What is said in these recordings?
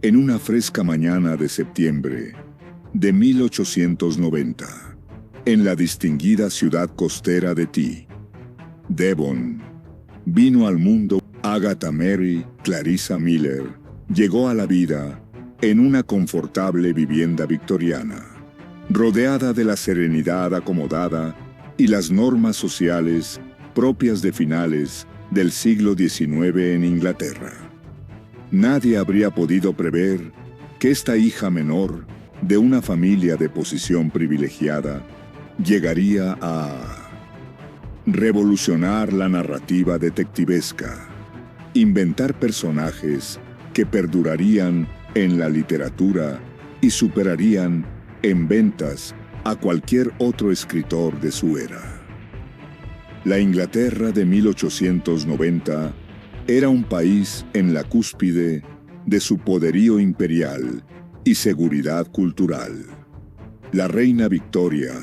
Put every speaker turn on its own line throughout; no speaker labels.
En una fresca mañana de septiembre de 1890, en la distinguida ciudad costera de T. Devon, vino al mundo Agatha Mary Clarissa Miller. Llegó a la vida en una confortable vivienda victoriana, rodeada de la serenidad acomodada y las normas sociales propias de finales del siglo XIX en Inglaterra. Nadie habría podido prever que esta hija menor de una familia de posición privilegiada llegaría a revolucionar la narrativa detectivesca, inventar personajes que perdurarían en la literatura y superarían en ventas a cualquier otro escritor de su era. La Inglaterra de 1890 era un país en la cúspide de su poderío imperial y seguridad cultural. La reina Victoria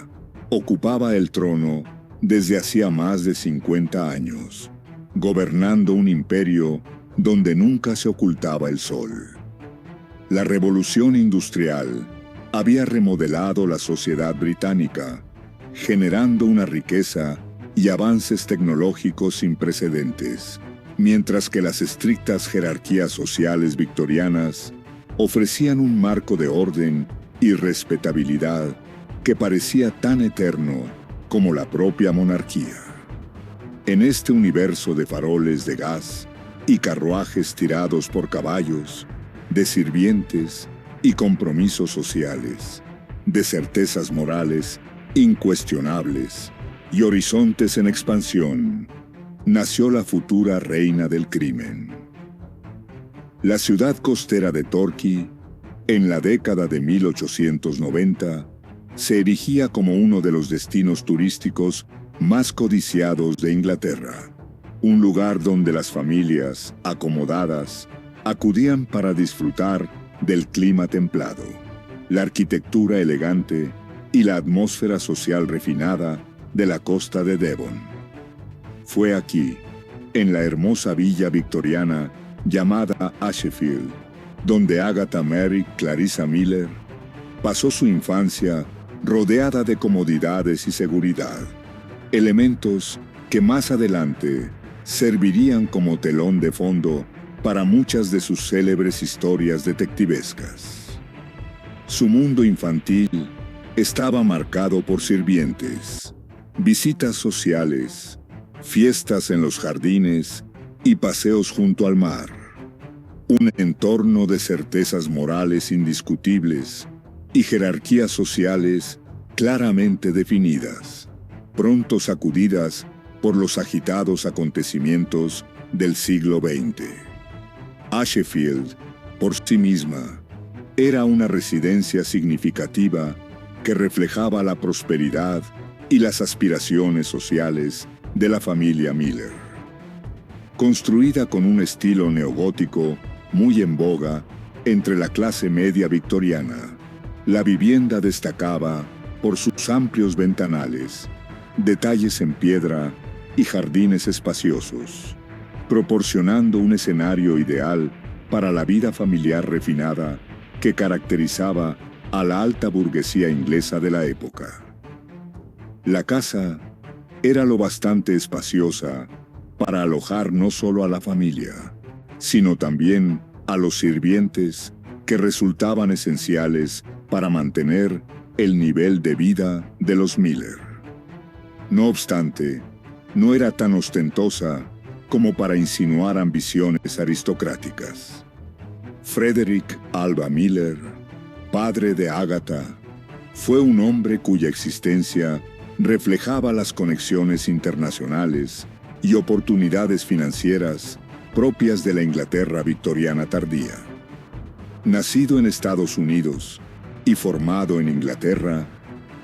ocupaba el trono desde hacía más de 50 años, gobernando un imperio donde nunca se ocultaba el sol. La revolución industrial había remodelado la sociedad británica, generando una riqueza y avances tecnológicos sin precedentes, mientras que las estrictas jerarquías sociales victorianas ofrecían un marco de orden y respetabilidad que parecía tan eterno como la propia monarquía. En este universo de faroles de gas y carruajes tirados por caballos, de sirvientes y compromisos sociales, de certezas morales incuestionables y horizontes en expansión, nació la futura reina del crimen. La ciudad costera de Torquay, en la década de 1890, se erigía como uno de los destinos turísticos más codiciados de Inglaterra, un lugar donde las familias acomodadas acudían para disfrutar del clima templado, la arquitectura elegante y la atmósfera social refinada de la costa de Devon. Fue aquí, en la hermosa villa victoriana llamada Ashfield, donde Agatha Mary Clarissa Miller pasó su infancia rodeada de comodidades y seguridad, elementos que más adelante servirían como telón de fondo para muchas de sus célebres historias detectivescas. Su mundo infantil estaba marcado por sirvientes, visitas sociales, fiestas en los jardines y paseos junto al mar. Un entorno de certezas morales indiscutibles y jerarquías sociales claramente definidas, pronto sacudidas por los agitados acontecimientos del siglo XX. Ashfield, por sí misma, era una residencia significativa que reflejaba la prosperidad y las aspiraciones sociales de la familia Miller. Construida con un estilo neogótico muy en boga entre la clase media victoriana, la vivienda destacaba por sus amplios ventanales, detalles en piedra y jardines espaciosos, proporcionando un escenario ideal para la vida familiar refinada que caracterizaba a la alta burguesía inglesa de la época. La casa era lo bastante espaciosa para alojar no solo a la familia, sino también a los sirvientes que resultaban esenciales para mantener el nivel de vida de los Miller. No obstante, no era tan ostentosa como para insinuar ambiciones aristocráticas. Frederick Alva Miller, padre de Agatha, fue un hombre cuya existencia reflejaba las conexiones internacionales y oportunidades financieras propias de la Inglaterra victoriana tardía. Nacido en Estados Unidos y formado en Inglaterra,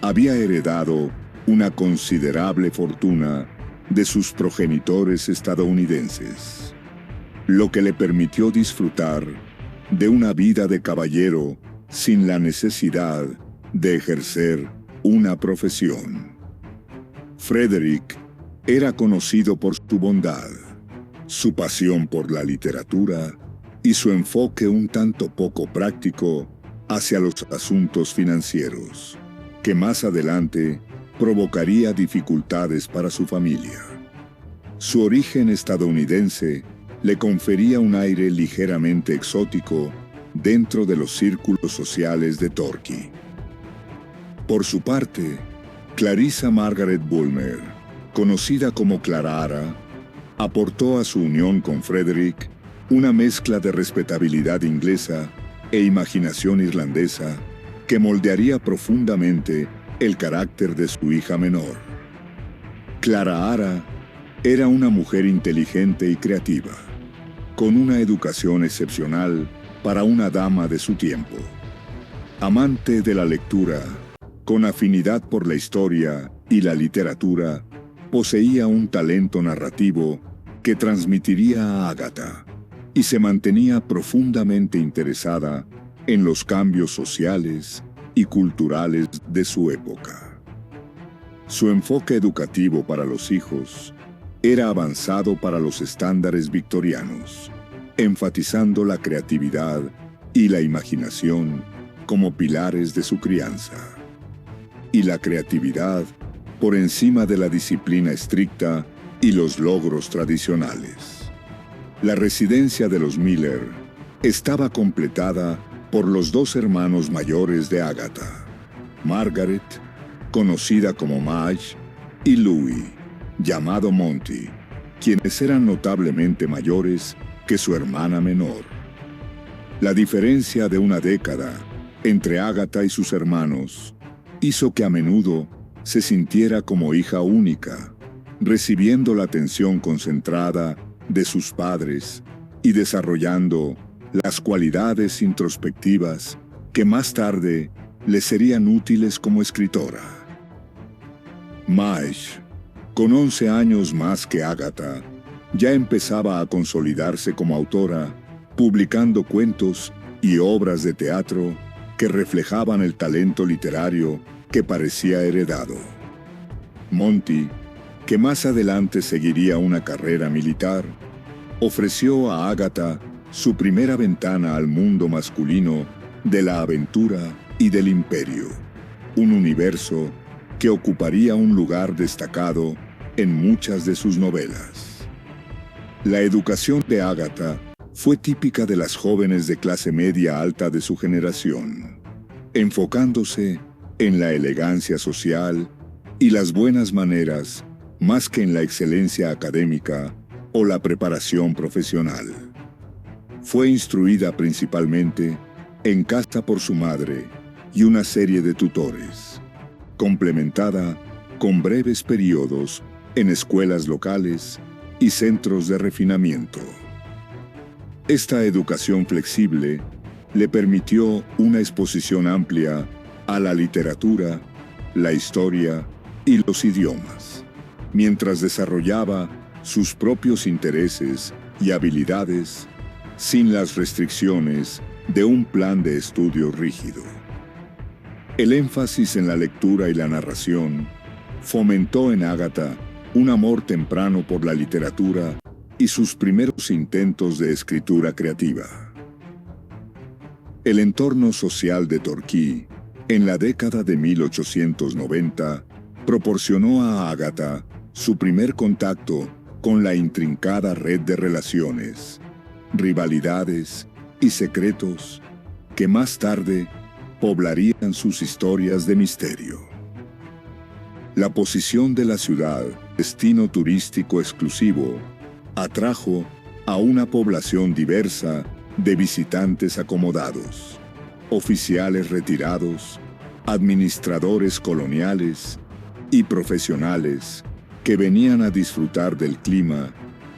había heredado una considerable fortuna de sus progenitores estadounidenses, lo que le permitió disfrutar de una vida de caballero sin la necesidad de ejercer una profesión. Frederick era conocido por su bondad, su pasión por la literatura y su enfoque un tanto poco práctico hacia los asuntos financieros, que más adelante provocaría dificultades para su familia. Su origen estadounidense le confería un aire ligeramente exótico dentro de los círculos sociales de Torquay. Por su parte, Clarissa Margaret Bulmer, conocida como Clara Ara, aportó a su unión con Frederick una mezcla de respetabilidad inglesa e imaginación irlandesa que moldearía profundamente el carácter de su hija menor. Clara Ara era una mujer inteligente y creativa, con una educación excepcional para una dama de su tiempo. Amante de la lectura, con afinidad por la historia y la literatura, poseía un talento narrativo que transmitiría a Agatha, y se mantenía profundamente interesada en los cambios sociales y culturales de su época. Su enfoque educativo para los hijos era avanzado para los estándares victorianos, enfatizando la creatividad y la imaginación como pilares de su crianza. Y la creatividad por encima de la disciplina estricta y los logros tradicionales. La residencia de los Miller estaba completada por los dos hermanos mayores de Agatha, Margaret, conocida como Madge, y Louis, llamado Monty, quienes eran notablemente mayores que su hermana menor. La diferencia de una década entre Agatha y sus hermanos hizo que a menudo se sintiera como hija única, recibiendo la atención concentrada de sus padres y desarrollando las cualidades introspectivas que más tarde le serían útiles como escritora. Madge, con 11 años más que Agatha, ya empezaba a consolidarse como autora, publicando cuentos y obras de teatro que reflejaban el talento literario que parecía heredado. Monty, que más adelante seguiría una carrera militar, ofreció a Agatha su primera ventana al mundo masculino de la aventura y del imperio, un universo que ocuparía un lugar destacado en muchas de sus novelas. La educación de Agatha fue típica de las jóvenes de clase media alta de su generación, enfocándose en la elegancia social y las buenas maneras más que en la excelencia académica o la preparación profesional. Fue instruida principalmente en casa por su madre y una serie de tutores, complementada con breves periodos en escuelas locales y centros de refinamiento. Esta educación flexible le permitió una exposición amplia a la literatura, la historia y los idiomas, mientras desarrollaba sus propios intereses y habilidades sin las restricciones de un plan de estudio rígido. El énfasis en la lectura y la narración fomentó en Agatha un amor temprano por la literatura y sus primeros intentos de escritura creativa. El entorno social de Torquay, en la década de 1890, proporcionó a Agatha su primer contacto con la intrincada red de relaciones, rivalidades y secretos que más tarde poblarían sus historias de misterio. La posición de la ciudad, destino turístico exclusivo, atrajo a una población diversa de visitantes acomodados, oficiales retirados, administradores coloniales y profesionales que venían a disfrutar del clima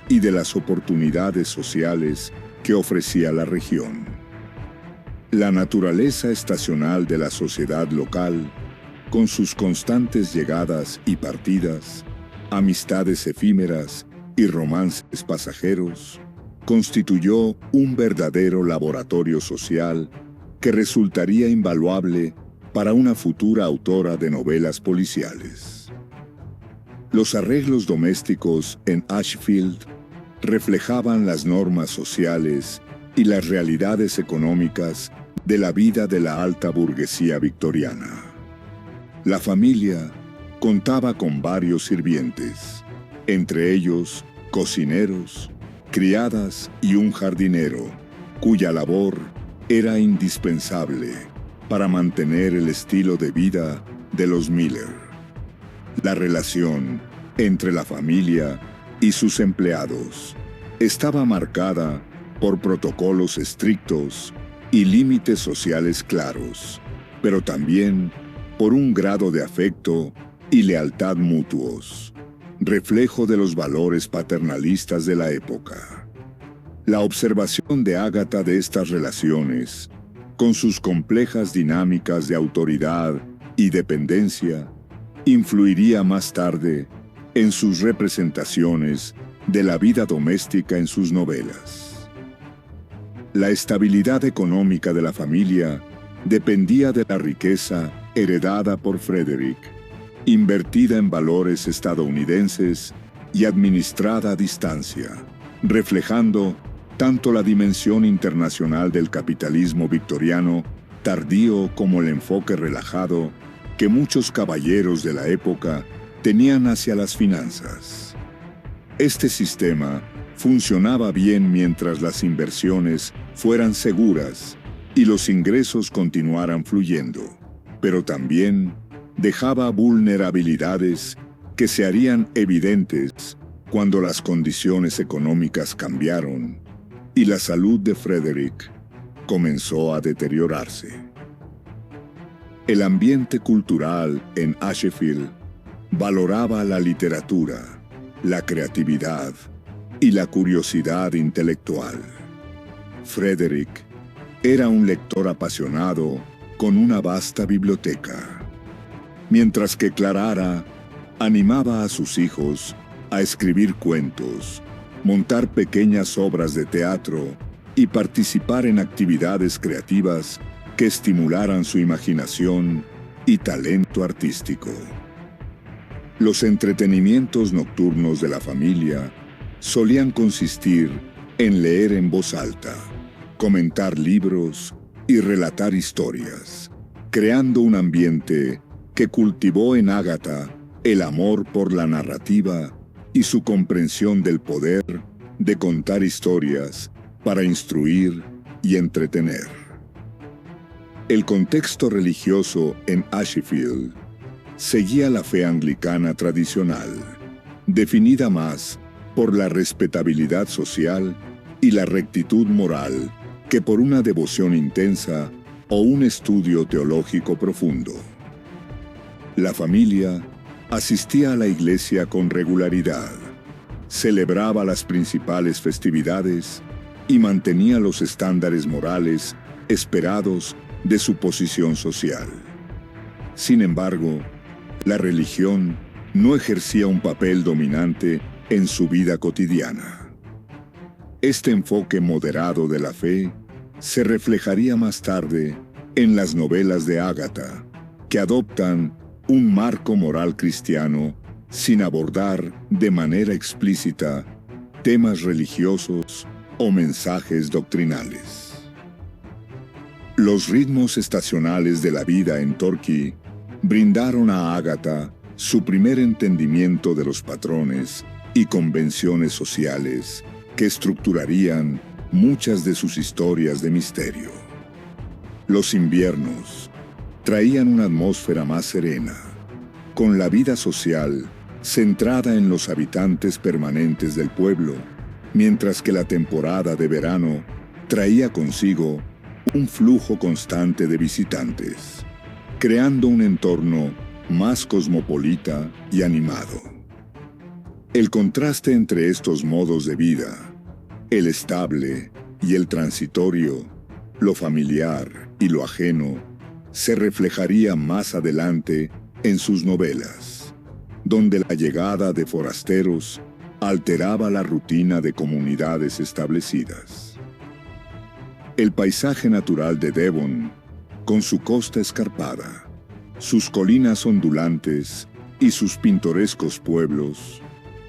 y de las oportunidades sociales que ofrecía la región. La naturaleza estacional de la sociedad local, con sus constantes llegadas y partidas, amistades efímeras y romances pasajeros, constituyó un verdadero laboratorio social que resultaría invaluable para una futura autora de novelas policiales. Los arreglos domésticos en Ashfield reflejaban las normas sociales y las realidades económicas de la vida de la alta burguesía victoriana. La familia contaba con varios sirvientes, entre ellos cocineros, criadas y un jardinero, cuya labor era indispensable para mantener el estilo de vida de los Miller. La relación entre la familia y sus empleados estaba marcada por protocolos estrictos y límites sociales claros, pero también por un grado de afecto y lealtad mutuos, reflejo de los valores paternalistas de la época. La observación de Ágata de estas relaciones, con sus complejas dinámicas de autoridad y dependencia, influiría más tarde en sus representaciones de la vida doméstica en sus novelas. La estabilidad económica de la familia dependía de la riqueza heredada por Frederick, invertida en valores estadounidenses y administrada a distancia, reflejando tanto la dimensión internacional del capitalismo victoriano tardío como el enfoque relajado que muchos caballeros de la época tenían hacia las finanzas. Este sistema funcionaba bien mientras las inversiones fueran seguras y los ingresos continuaran fluyendo, pero también dejaba vulnerabilidades que se harían evidentes cuando las condiciones económicas cambiaron y la salud de Frederick comenzó a deteriorarse. El ambiente cultural en Ashfield valoraba la literatura, la creatividad y la curiosidad intelectual. Frederick era un lector apasionado con una vasta biblioteca, mientras que Clara animaba a sus hijos a escribir cuentos, montar pequeñas obras de teatro y participar en actividades creativas que estimularan su imaginación y talento artístico. Los entretenimientos nocturnos de la familia solían consistir en leer en voz alta, comentar libros y relatar historias, creando un ambiente que cultivó en Ágata el amor por la narrativa y su comprensión del poder de contar historias para instruir y entretener. El contexto religioso en Ashfield seguía la fe anglicana tradicional, definida más por la respetabilidad social y la rectitud moral que por una devoción intensa o un estudio teológico profundo. La familia asistía a la iglesia con regularidad, celebraba las principales festividades y mantenía los estándares morales esperados de su posición social. Sin embargo, la religión no ejercía un papel dominante en su vida cotidiana. Este enfoque moderado de la fe se reflejaría más tarde en las novelas de Ágata, que adoptan un marco moral cristiano sin abordar de manera explícita temas religiosos o mensajes doctrinales. Los ritmos estacionales de la vida en Torquay brindaron a Ágata su primer entendimiento de los patrones y convenciones sociales que estructurarían muchas de sus historias de misterio. Los inviernos traían una atmósfera más serena, con la vida social centrada en los habitantes permanentes del pueblo, mientras que la temporada de verano traía consigo un flujo constante de visitantes, creando un entorno más cosmopolita y animado. El contraste entre estos modos de vida, el estable y el transitorio, lo familiar y lo ajeno, se reflejaría más adelante en sus novelas, donde la llegada de forasteros alteraba la rutina de comunidades establecidas. El paisaje natural de Devon, con su costa escarpada, sus colinas ondulantes y sus pintorescos pueblos,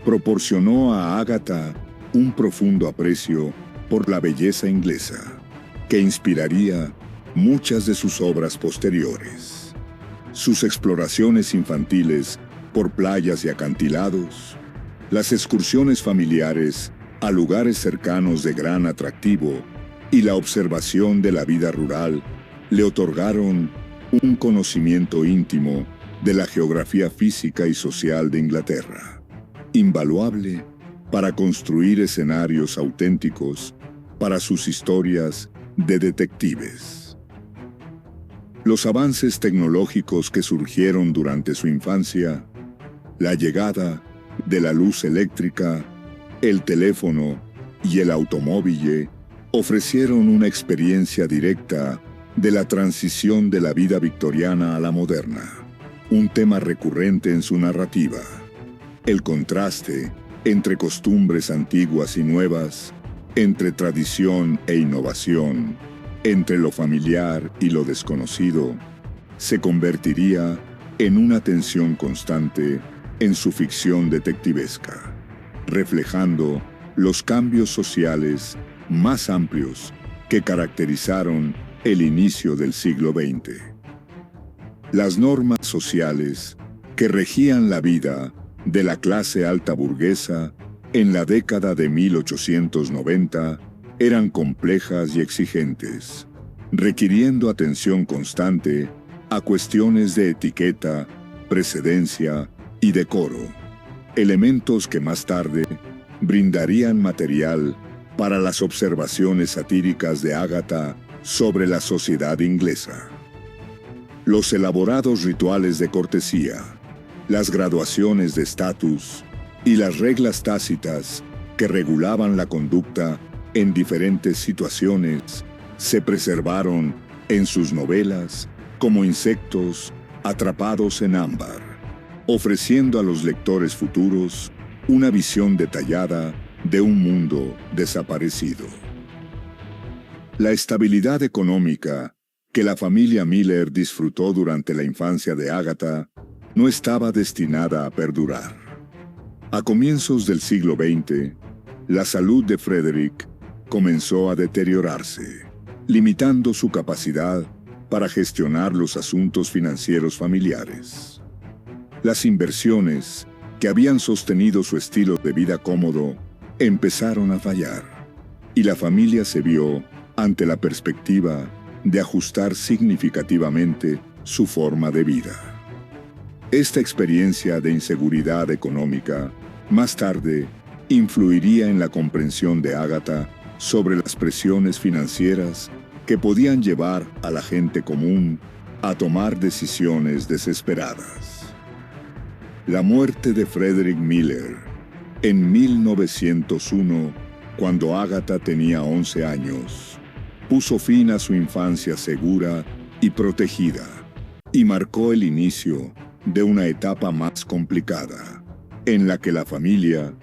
proporcionó a Ágata un profundo aprecio por la belleza inglesa, que inspiraría muchas de sus obras posteriores. Sus exploraciones infantiles por playas y acantilados, las excursiones familiares a lugares cercanos de gran atractivo y la observación de la vida rural le otorgaron un conocimiento íntimo de la geografía física y social de Inglaterra, invaluable para construir escenarios auténticos para sus historias de detectives. Los avances tecnológicos que surgieron durante su infancia, la llegada de la luz eléctrica, el teléfono y el automóvil ofrecieron una experiencia directa de la transición de la vida victoriana a la moderna, un tema recurrente en su narrativa. El contraste entre costumbres antiguas y nuevas, entre tradición e innovación, entre lo familiar y lo desconocido, se convertiría en una tensión constante en su ficción detectivesca, reflejando los cambios sociales más amplios que caracterizaron el inicio del siglo XX. Las normas sociales que regían la vida de la clase alta burguesa en la década de 1890 eran complejas y exigentes, requiriendo atención constante a cuestiones de etiqueta, precedencia y decoro, elementos que más tarde brindarían material para las observaciones satíricas de Agatha sobre la sociedad inglesa. Los elaborados rituales de cortesía, las graduaciones de estatus y las reglas tácitas que regulaban la conducta en diferentes situaciones se preservaron en sus novelas como insectos atrapados en ámbar, ofreciendo a los lectores futuros una visión detallada de un mundo desaparecido. La estabilidad económica que la familia Miller disfrutó durante la infancia de Agatha no estaba destinada a perdurar. A comienzos del siglo XX, la salud de Frederick comenzó a deteriorarse, limitando su capacidad para gestionar los asuntos financieros familiares. Las inversiones que habían sostenido su estilo de vida cómodo empezaron a fallar, y la familia se vio ante la perspectiva de ajustar significativamente su forma de vida. Esta experiencia de inseguridad económica, más tarde, influiría en la comprensión de Agatha sobre las presiones financieras que podían llevar a la gente común a tomar decisiones desesperadas. La muerte de Frederick Miller en 1901, cuando Agatha tenía 11 años, puso fin a su infancia segura y protegida y marcó el inicio de una etapa más complicada, en la que la familia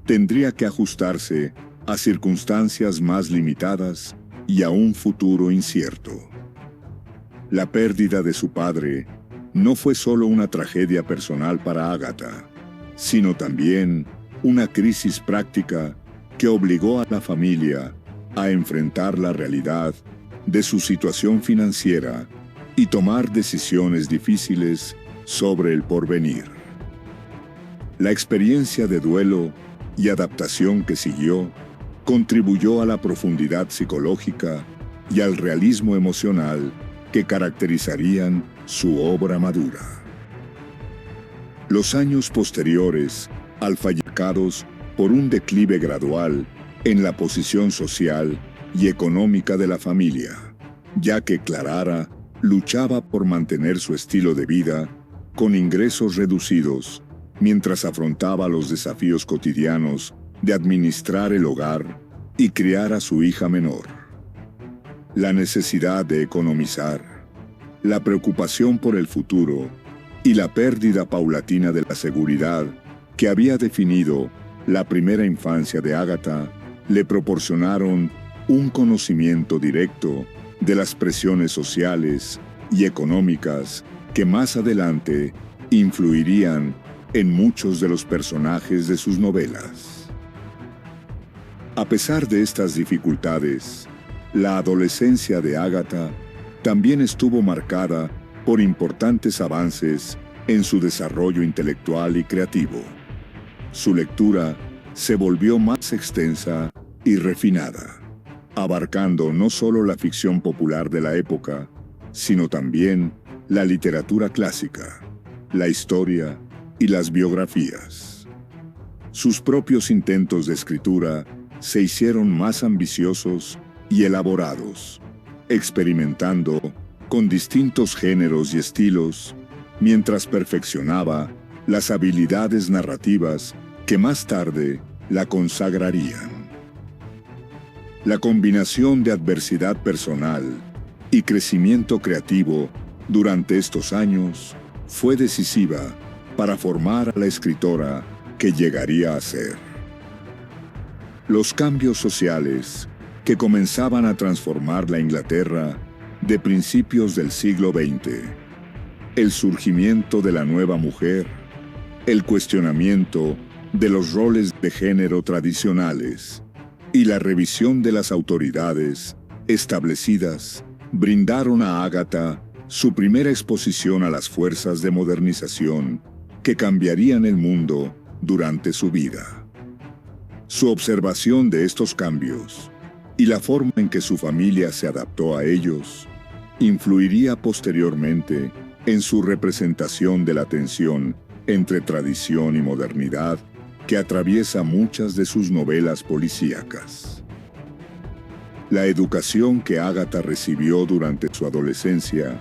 tendría que ajustarse a circunstancias más limitadas y a un futuro incierto. La pérdida de su padre no fue solo una tragedia personal para Agatha, sino también una crisis práctica que obligó a la familia a enfrentar la realidad de su situación financiera y tomar decisiones difíciles sobre el porvenir. La experiencia de duelo y adaptación que siguió contribuyó a la profundidad psicológica y al realismo emocional que caracterizarían su obra madura. Los años posteriores, marcados por un declive gradual en la posición social y económica de la familia, ya que Clara luchaba por mantener su estilo de vida con ingresos reducidos mientras afrontaba los desafíos cotidianos de administrar el hogar y criar a su hija menor. La necesidad de economizar, la preocupación por el futuro y la pérdida paulatina de la seguridad que había definido la primera infancia de Agatha le proporcionaron un conocimiento directo de las presiones sociales y económicas que más adelante influirían en muchos de los personajes de sus novelas. A pesar de estas dificultades, la adolescencia de Ágata también estuvo marcada por importantes avances en su desarrollo intelectual y creativo. Su lectura se volvió más extensa y refinada, abarcando no solo la ficción popular de la época, sino también la literatura clásica, la historia y las biografías. Sus propios intentos de escritura se hicieron más ambiciosos y elaborados, experimentando con distintos géneros y estilos, mientras perfeccionaba las habilidades narrativas que más tarde la consagrarían. La combinación de adversidad personal y crecimiento creativo durante estos años fue decisiva para formar a la escritora que llegaría a ser. Los cambios sociales que comenzaban a transformar la Inglaterra de principios del siglo XX, el surgimiento de la nueva mujer, el cuestionamiento de los roles de género tradicionales y la revisión de las autoridades establecidas brindaron a Ágata su primera exposición a las fuerzas de modernización que cambiarían el mundo durante su vida. Su observación de estos cambios y la forma en que su familia se adaptó a ellos influiría posteriormente en su representación de la tensión entre tradición y modernidad que atraviesa muchas de sus novelas policíacas. La educación que Ágata recibió durante su adolescencia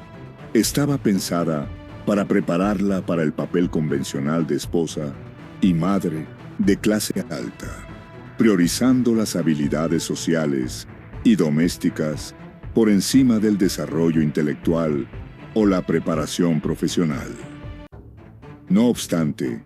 estaba pensada para prepararla para el papel convencional de esposa y madre de clase alta, priorizando las habilidades sociales y domésticas por encima del desarrollo intelectual o la preparación profesional. No obstante,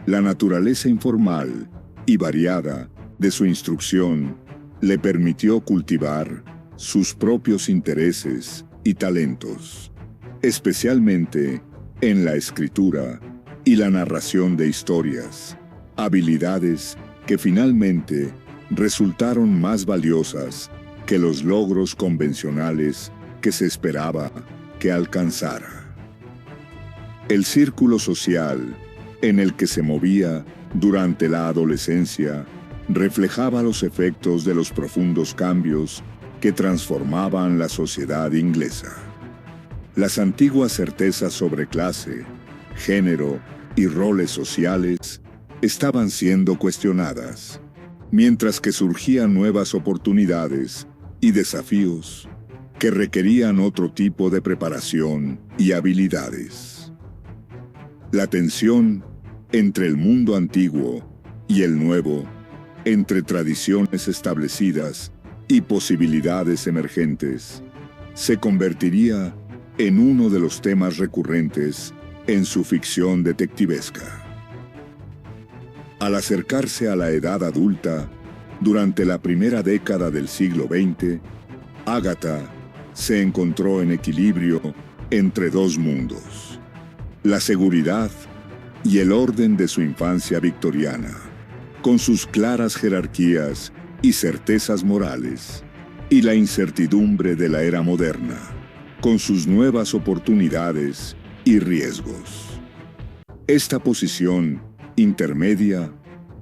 la naturaleza informal y variada de su instrucción le permitió cultivar sus propios intereses y talentos, especialmente en la escritura y la narración de historias, habilidades que finalmente resultaron más valiosas que los logros convencionales que se esperaba que alcanzara. El círculo social en el que se movía durante la adolescencia reflejaba los efectos de los profundos cambios que transformaban la sociedad inglesa. Las antiguas certezas sobre clase, género y roles sociales estaban siendo cuestionadas, mientras que surgían nuevas oportunidades y desafíos que requerían otro tipo de preparación y habilidades. La tensión entre el mundo antiguo y el nuevo, entre tradiciones establecidas y posibilidades emergentes, se convertiría en uno de los temas recurrentes en su ficción detectivesca. Al acercarse a la edad adulta, durante la primera década del siglo XX, Ágata se encontró en equilibrio entre dos mundos: la seguridad y el orden de su infancia victoriana, con sus claras jerarquías y certezas morales, y la incertidumbre de la era moderna, con sus nuevas oportunidades y riesgos. Esta posición intermedia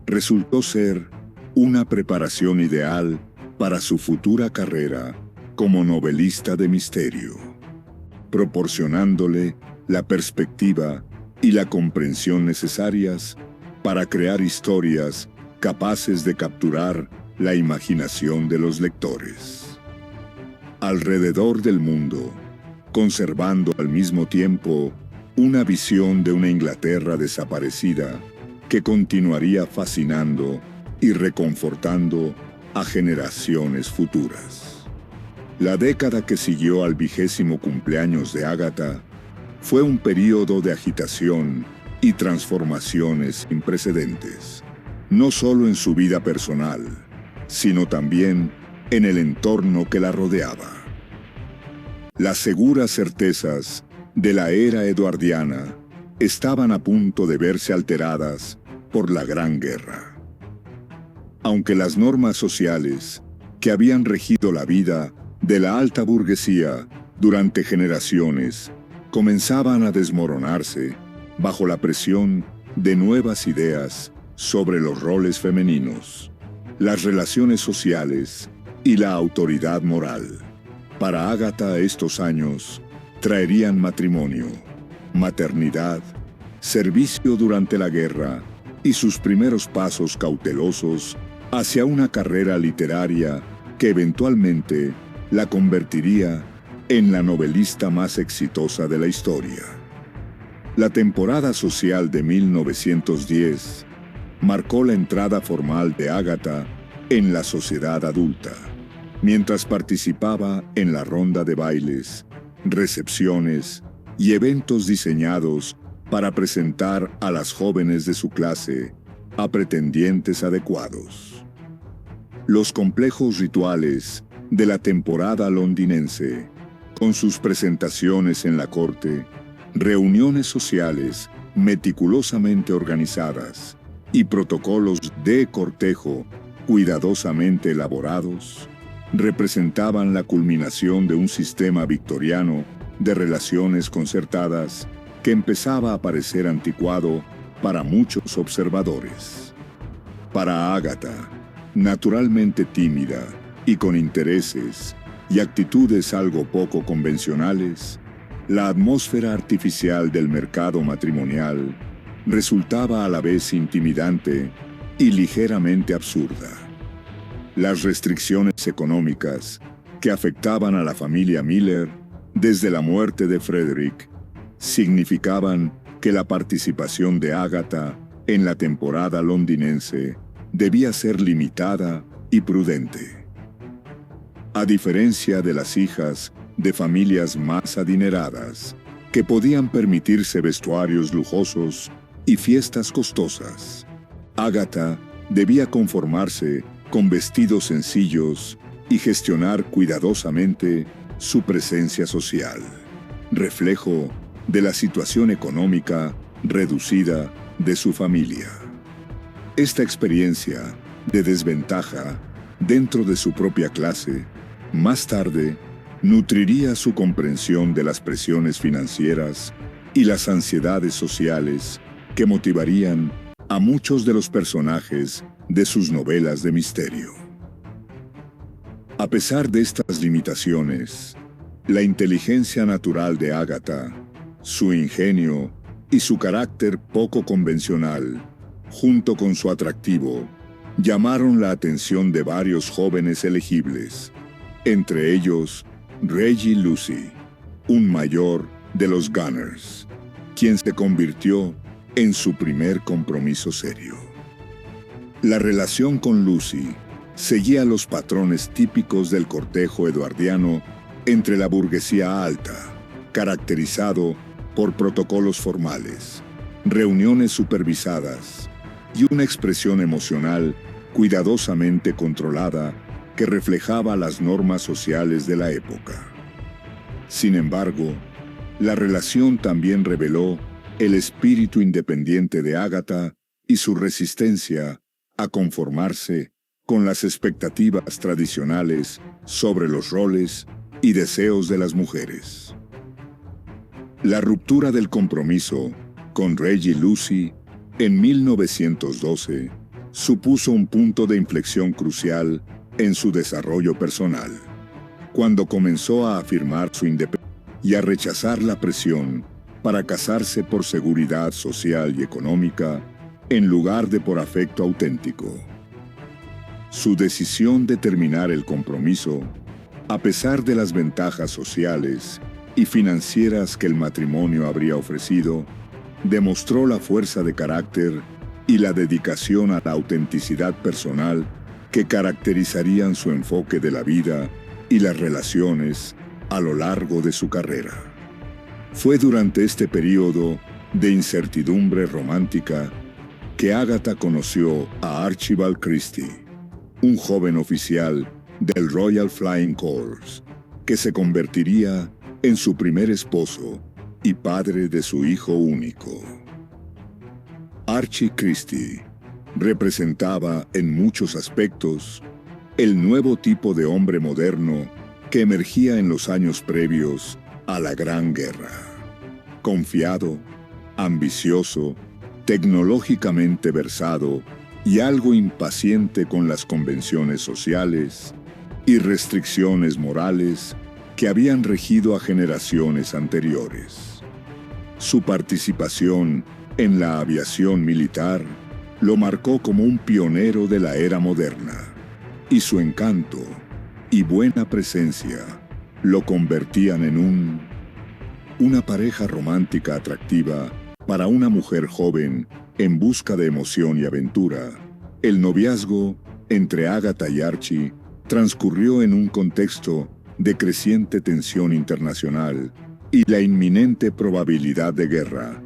resultó ser una preparación ideal para su futura carrera como novelista de misterio, proporcionándole la perspectiva y la comprensión necesarias para crear historias capaces de capturar la imaginación de los lectores. Alrededor del mundo, conservando al mismo tiempo una visión de una Inglaterra desaparecida que continuaría fascinando y reconfortando a generaciones futuras. La década que siguió al 20º cumpleaños de Ágata fue un período de agitación y transformaciones sin precedentes, no solo en su vida personal, sino también en el entorno que la rodeaba. Las seguras certezas de la era eduardiana estaban a punto de verse alteradas por la Gran Guerra. Aunque las normas sociales que habían regido la vida de la alta burguesía durante generaciones comenzaban a desmoronarse bajo la presión de nuevas ideas sobre los roles femeninos, las relaciones sociales y la autoridad moral. Para Ágata estos años traerían matrimonio, maternidad, servicio durante la guerra y sus primeros pasos cautelosos hacia una carrera literaria que eventualmente la convertiría en la novelista más exitosa de la historia. La temporada social de 1910 marcó la entrada formal de Ágata en la sociedad adulta, mientras participaba en la ronda de bailes, recepciones y eventos diseñados para presentar a las jóvenes de su clase a pretendientes adecuados. Los complejos rituales de la temporada londinense, con sus presentaciones en la corte, reuniones sociales meticulosamente organizadas y protocolos de cortejo cuidadosamente elaborados, representaban la culminación de un sistema victoriano de relaciones concertadas que empezaba a parecer anticuado para muchos observadores. Para Ágata, naturalmente tímida y con intereses y actitudes algo poco convencionales, la atmósfera artificial del mercado matrimonial resultaba a la vez intimidante y ligeramente absurda. Las restricciones económicas que afectaban a la familia Miller desde la muerte de Frederick significaban que la participación de Ágata en la temporada londinense debía ser limitada y prudente. A diferencia de las hijas de familias más adineradas, que podían permitirse vestuarios lujosos y fiestas costosas, Ágata debía conformarse con vestidos sencillos y gestionar cuidadosamente su presencia social, reflejo de la situación económica reducida de su familia. Esta experiencia de desventaja dentro de su propia clase, más tarde, nutriría su comprensión de las presiones financieras y las ansiedades sociales que motivarían a muchos de los personajes de sus novelas de misterio. A pesar de estas limitaciones, la inteligencia natural de Ágata, su ingenio y su carácter poco convencional, junto con su atractivo, llamaron la atención de varios jóvenes elegibles, entre ellos Reggie Lucy, un mayor de los Gunners, quien se convirtió en su primer compromiso serio. La relación con Lucy seguía los patrones típicos del cortejo eduardiano entre la burguesía alta, caracterizado por protocolos formales, reuniones supervisadas y una expresión emocional cuidadosamente controlada que reflejaba las normas sociales de la época. Sin embargo, la relación también reveló el espíritu independiente de Ágata y su resistencia a conformarse con las expectativas tradicionales sobre los roles y deseos de las mujeres. La ruptura del compromiso con Reggie Lucy en 1912 supuso un punto de inflexión crucial en su desarrollo personal, cuando comenzó a afirmar su independencia y a rechazar la presión para casarse por seguridad social y económica en lugar de por afecto auténtico. Su decisión de terminar el compromiso, a pesar de las ventajas sociales y financieras que el matrimonio habría ofrecido, demostró la fuerza de carácter y la dedicación a la autenticidad personal que caracterizarían su enfoque de la vida y las relaciones a lo largo de su carrera. Fue durante este periodo de incertidumbre romántica que Ágata conoció a Archibald Christie, un joven oficial del Royal Flying Corps, que se convertiría en su primer esposo y padre de su hijo único. Archie Christie representaba, en muchos aspectos, el nuevo tipo de hombre moderno que emergía en los años previos a la Gran Guerra. Confiado, ambicioso, tecnológicamente versado y algo impaciente con las convenciones sociales y restricciones morales que habían regido a generaciones anteriores. Su participación en la aviación militar lo marcó como un pionero de la era moderna, y su encanto y buena presencia lo convertían en una pareja romántica atractiva para una mujer joven en busca de emoción y aventura. El noviazgo entre Agatha y Archie transcurrió en un contexto de creciente tensión internacional y la inminente probabilidad de guerra,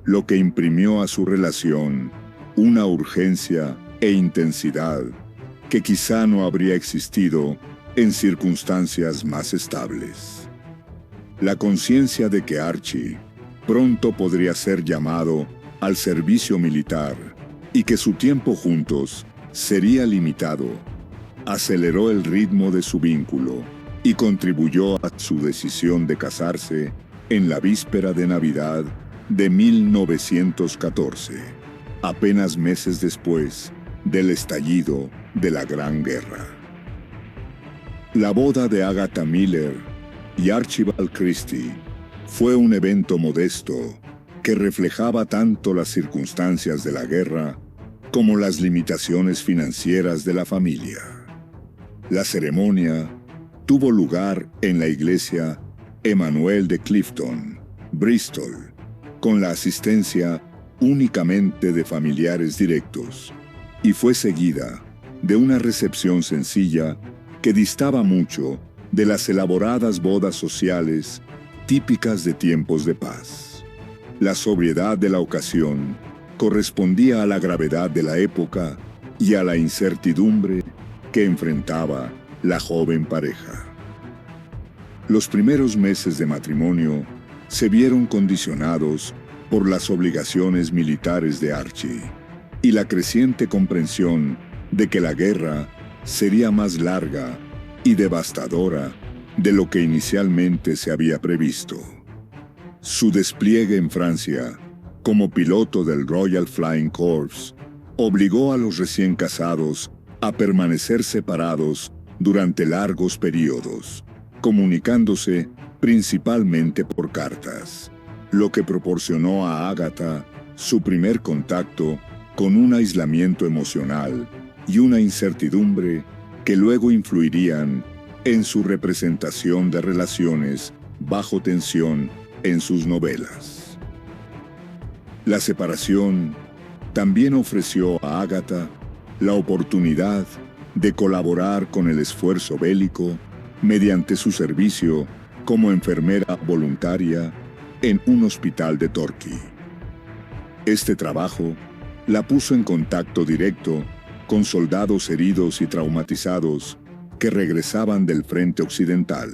lo que imprimió a su relación una urgencia e intensidad que quizá no habría existido en circunstancias más estables. La conciencia de que Archie pronto podría ser llamado al servicio militar y que su tiempo juntos sería limitado, aceleró el ritmo de su vínculo y contribuyó a su decisión de casarse en la víspera de Navidad de 1914, apenas meses después del estallido de la Gran Guerra. La boda de Agatha Miller y Archibald Christie fue un evento modesto que reflejaba tanto las circunstancias de la guerra como las limitaciones financieras de la familia. La ceremonia tuvo lugar en la iglesia Emmanuel de Clifton, Bristol, con la asistencia únicamente de familiares directos, y fue seguida de una recepción sencilla que distaba mucho de las elaboradas bodas sociales típicas de tiempos de paz. La sobriedad de la ocasión correspondía a la gravedad de la época y a la incertidumbre que enfrentaba la joven pareja. Los primeros meses de matrimonio se vieron condicionados por las obligaciones militares de Archie y la creciente comprensión de que la guerra sería más larga y devastadora de lo que inicialmente se había previsto. Su despliegue en Francia, como piloto del Royal Flying Corps, obligó a los recién casados a permanecer separados durante largos periodos, comunicándose principalmente por cartas, lo que proporcionó a Agatha su primer contacto con un aislamiento emocional y una incertidumbre que luego influirían en su representación de relaciones bajo tensión en sus novelas. La separación también ofreció a Agatha la oportunidad de colaborar con el esfuerzo bélico mediante su servicio como enfermera voluntaria en un hospital de Torquay. Este trabajo la puso en contacto directo con soldados heridos y traumatizados que regresaban del frente occidental,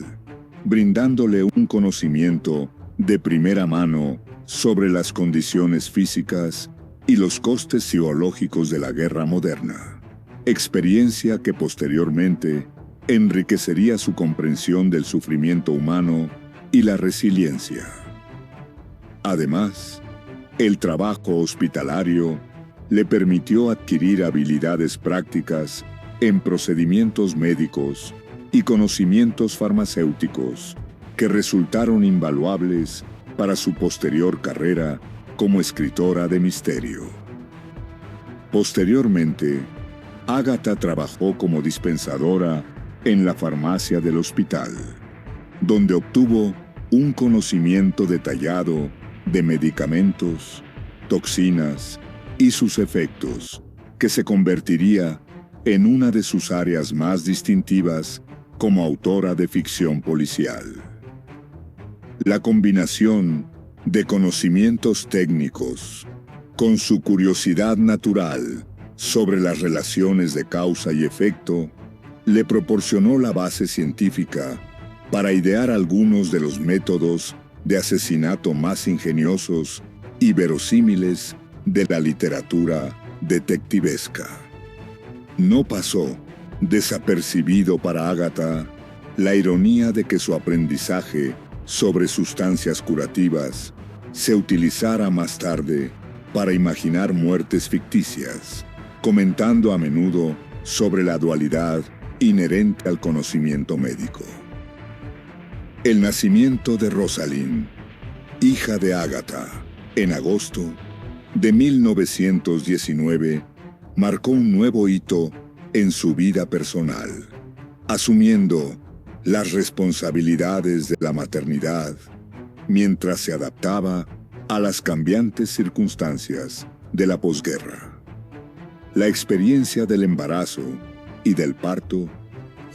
brindándole un conocimiento de primera mano sobre las condiciones físicas y los costes psicológicos de la guerra moderna, experiencia que posteriormente enriquecería su comprensión del sufrimiento humano y la resiliencia. Además, el trabajo hospitalario le permitió adquirir habilidades prácticas en procedimientos médicos y conocimientos farmacéuticos que resultaron invaluables para su posterior carrera como escritora de misterio. Posteriormente, Agatha trabajó como dispensadora en la farmacia del hospital, donde obtuvo un conocimiento detallado de medicamentos, toxinas y sus efectos, que se convertiría en una de sus áreas más distintivas como autora de ficción policial. La combinación de conocimientos técnicos con su curiosidad natural sobre las relaciones de causa y efecto le proporcionó la base científica para idear algunos de los métodos de asesinato más ingeniosos y verosímiles de la literatura detectivesca. No pasó desapercibido para Ágata la ironía de que su aprendizaje sobre sustancias curativas se utilizara más tarde para imaginar muertes ficticias, comentando a menudo sobre la dualidad inherente al conocimiento médico. El nacimiento de Rosalind, hija de Ágata, en agosto de 1919, marcó un nuevo hito en su vida personal, asumiendo las responsabilidades de la maternidad mientras se adaptaba a las cambiantes circunstancias de la posguerra. La experiencia del embarazo y del parto,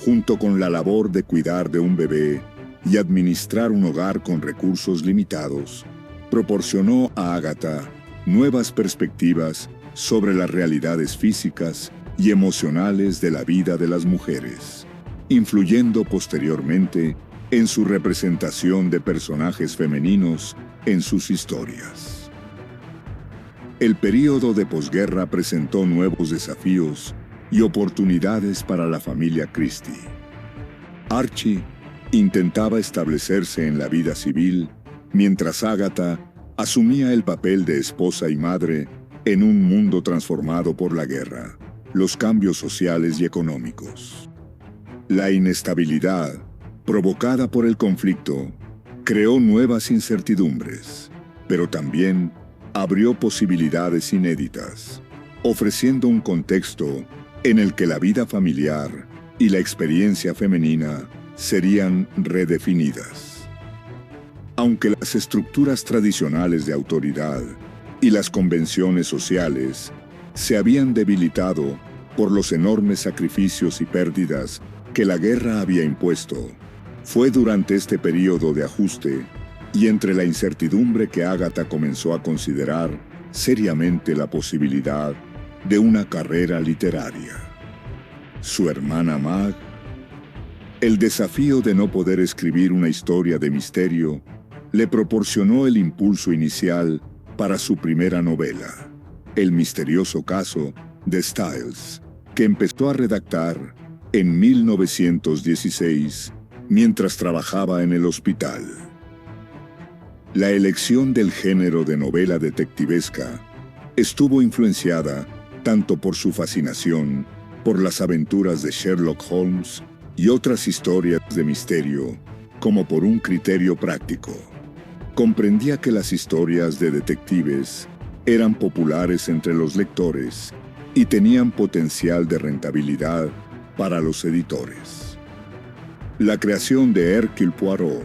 junto con la labor de cuidar de un bebé y administrar un hogar con recursos limitados, proporcionó a Ágata nuevas perspectivas sobre las realidades físicas y emocionales de la vida de las mujeres, influyendo posteriormente en su representación de personajes femeninos en sus historias. El período de posguerra presentó nuevos desafíos y oportunidades para la familia Christie. Archie intentaba establecerse en la vida civil, mientras Ágata asumía el papel de esposa y madre en un mundo transformado por la guerra, los cambios sociales y económicos. La inestabilidad provocada por el conflicto creó nuevas incertidumbres, pero también abrió posibilidades inéditas, ofreciendo un contexto en el que la vida familiar y la experiencia femenina serían redefinidas. Aunque las estructuras tradicionales de autoridad y las convenciones sociales se habían debilitado por los enormes sacrificios y pérdidas que la guerra había impuesto, fue durante este periodo de ajuste y entre la incertidumbre que Ágata comenzó a considerar seriamente la posibilidad de una carrera literaria. Su hermana Mag, el desafío de no poder escribir una historia de misterio, le proporcionó el impulso inicial para su primera novela, El misterioso caso de Styles, que empezó a redactar en 1916 mientras trabajaba en el hospital. La elección del género de novela detectivesca estuvo influenciada tanto por su fascinación por las aventuras de Sherlock Holmes y otras historias de misterio, como por un criterio práctico. Comprendía que las historias de detectives eran populares entre los lectores y tenían potencial de rentabilidad para los editores. La creación de Hercule Poirot,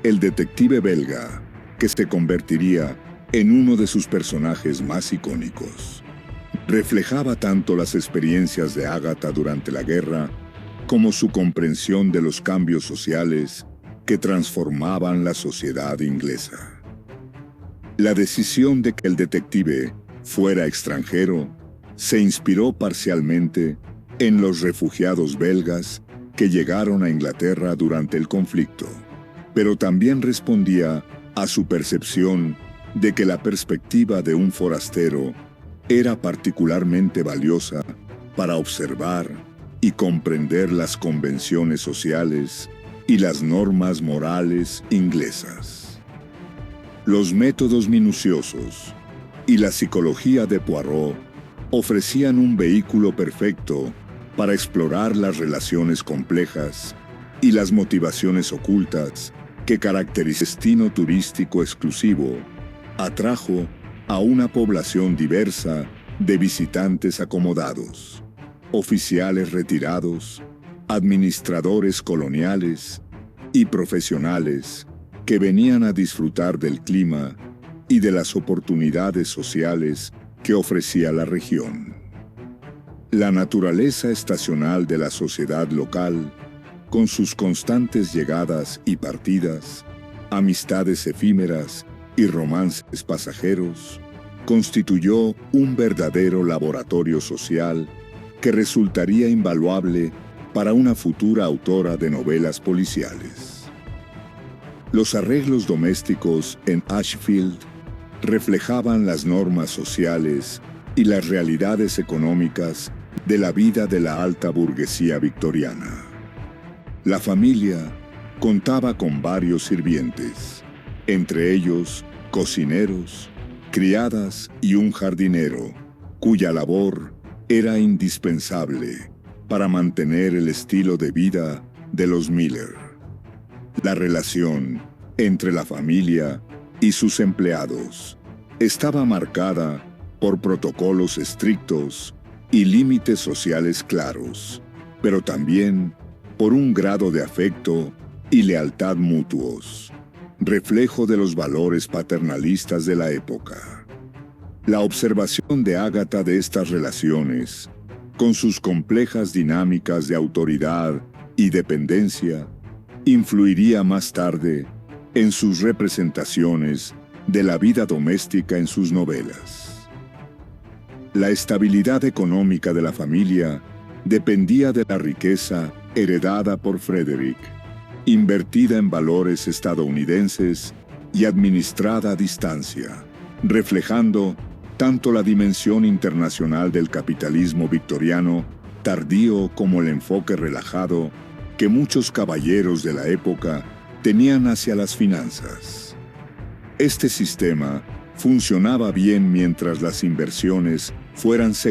el detective belga, que se convertiría en uno de sus personajes más icónicos, reflejaba tanto las experiencias de Ágata durante la guerra como su comprensión de los cambios sociales que transformaban la sociedad inglesa. La decisión de que el detective fuera extranjero se inspiró parcialmente en los refugiados belgas que llegaron a Inglaterra durante el conflicto, pero también respondía a su percepción de que la perspectiva de un forastero era particularmente valiosa para observar y comprender las convenciones sociales y las normas morales inglesas. Los métodos minuciosos y la psicología de Poirot ofrecían un vehículo perfecto para explorar las relaciones complejas y las motivaciones ocultas que caracterizan el destino turístico exclusivo. Atrajo a una población diversa de visitantes acomodados, oficiales retirados, administradores coloniales y profesionales que venían a disfrutar del clima y de las oportunidades sociales que ofrecía la región. La naturaleza estacional de la sociedad local, con sus constantes llegadas y partidas, amistades efímeras y romances pasajeros, constituyó un verdadero laboratorio social que resultaría invaluable para una futura autora de novelas policiales. Los arreglos domésticos en Ashfield reflejaban las normas sociales y las realidades económicas de la vida de la alta burguesía victoriana. La familia contaba con varios sirvientes, entre ellos cocineros, criadas y un jardinero, cuya labor era indispensable para mantener el estilo de vida de los Miller. La relación entre la familia y sus empleados estaba marcada por protocolos estrictos y límites sociales claros, pero también por un grado de afecto y lealtad mutuos, reflejo de los valores paternalistas de la época. La observación de Ágata de estas relaciones, con sus complejas dinámicas de autoridad y dependencia, influiría más tarde en sus representaciones de la vida doméstica en sus novelas. La estabilidad económica de la familia dependía de la riqueza heredada por Frederick, invertida en valores estadounidenses y administrada a distancia, reflejando tanto la dimensión internacional del capitalismo victoriano tardío como el enfoque relajado que muchos caballeros de la época tenían hacia las finanzas. Este sistema funcionaba bien mientras las inversiones fueran seguras.